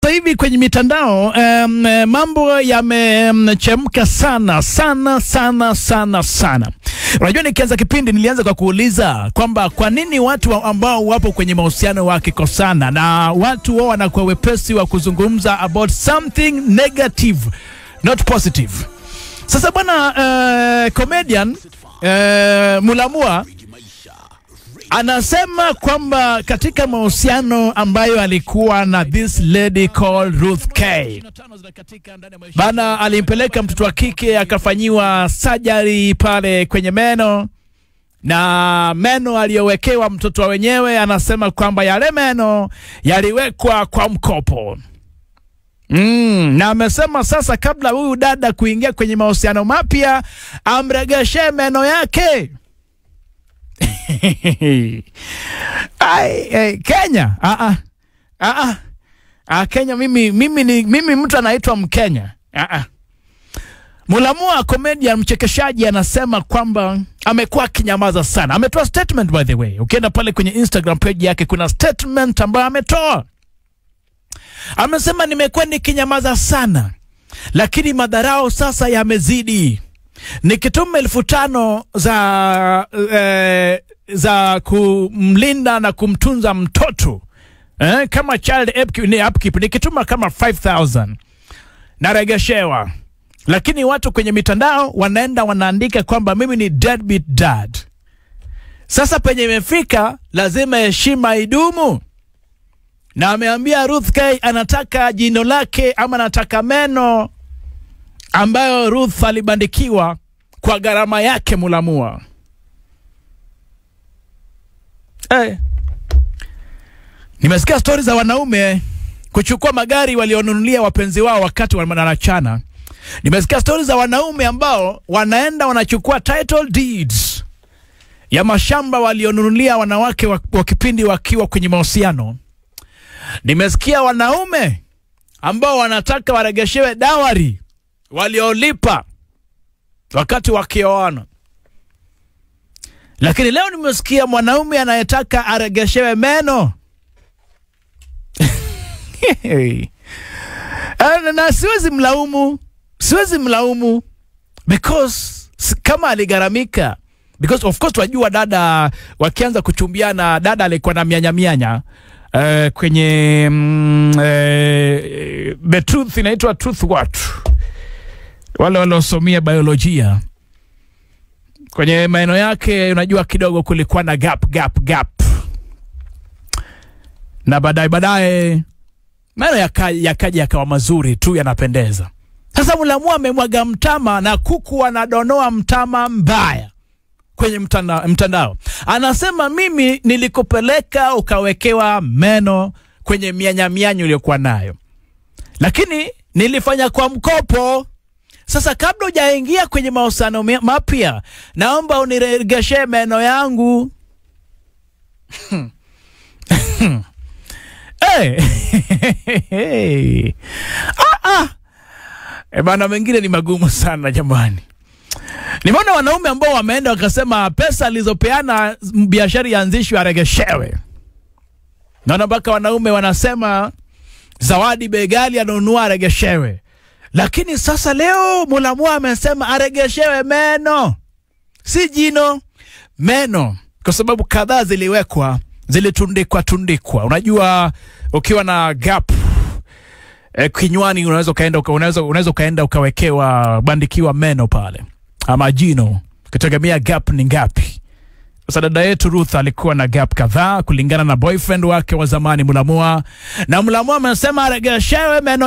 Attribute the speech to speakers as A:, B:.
A: sasa hivi kwenye mitandao mambo yamechemka sana. Unajua nikianza kipindi nilianza kwa kuuliza kwamba kwa nini watu ambao wapo kwenye mahusiano wakikosana na watu wao wanakuwa wepesi wa kuzungumza about something negative, not positive. Sasa bwana comedian Mulamwa anasema kwamba katika mahusiano ambayo alikuwa na this lady called Ruth K, bana alimpeleka mtoto wa kike akafanyiwa surgery pale kwenye meno, na meno aliyowekewa mtoto wa wenyewe anasema kwamba yale meno yaliwekwa kwa mkopo. Na amesema sasa kabla huyu dada kuingia kwenye mahusiano mapya amregeshe meno yake. Kenya. Kenya mimi mtu anaitwa Mkenya. Mulamwa comedian mchekeshaji anasema kwamba amekuwa kinyamaza sana. Ametoa statement by the way. Ukienda pale kwenye Instagram page yake kuna statement ambayo ametoa. Amesema nimekuwa nikinyamaza sana, lakini madharau sasa yamezidi. Nikituma 5,000 za kumlinda na kumtunza mtoto kama child upkeep, nikituma kama 5,000 naregeshewa. Lakini watu kwenye mitandao wanaenda wanaandika kwamba mimi ni deadbeat dad. Sasa penye imefika lazima heshima idumu. Na ameambia Ruth K anataka jino lake ama anataka meno ambayo Ruth alibandikiwa kwa gharama yake Mulamwa. Nimesikia stories za wanaume kuchukua magari walionunulia wapenzi wao wakati wanachana. Nimesikia stories za wanaume ambao wanaenda wanachukua title deeds ya mashamba walionunulia wanawake wa kipindi wakiwa kwenye mahusiano. Nimesikia wanaume ambao wanataka waregeshewe dawari waliolipa wakati wakioana. Lakini leo nimesikia mwanaume anayetaka aregeshewe meno. Na siwezi mlaumu because kama aligaramika, because of course wajua dada wakianza kuchumbiana, dada alikuwa na mianya kwenye the truth inaitwa truth what, wale walosomia biolojia, kwenye maeno yake unajua kidogo kulikuwa na gap na baadaye maeno yakaja yakawa mazuri tu, yanapendeza. Sasa Mulamwa amemwaga mtama na kuku anadonoa mtama mbaya kwenye mtandao. Anasema mimi nilikupeleka ukawekewa meno kwenye mianya uliyokuwa nayo, lakini nilifanya kwa mkopo. Sasa kabla hujaingia kwenye mahusiano mapya naomba uniregeshe meno yangu. Bana mengine ni magumu sana jamani. Nimeona wanaume ambao wameenda wakasema pesa alizopeana biashara ianzishwe aregeshewe. Naona mpaka wanaume wanasema zawadi begali anunua aregeshewe. Lakini sasa leo Mulamwa amesema aregeshewe meno, si jino, meno, kwa sababu kadhaa ziliwekwa, zilitundikwa. Unajua ukiwa na gap kinywani unaweza kaenda ukawekewa bandikiwa meno pale ama jino, kutegemea gap ni ngapi. Sasa dada yetu Ruth alikuwa na gap kadhaa kulingana na boyfriend wake wa zamani Mulamwa, na Mulamwa amesema aregeshewe meno.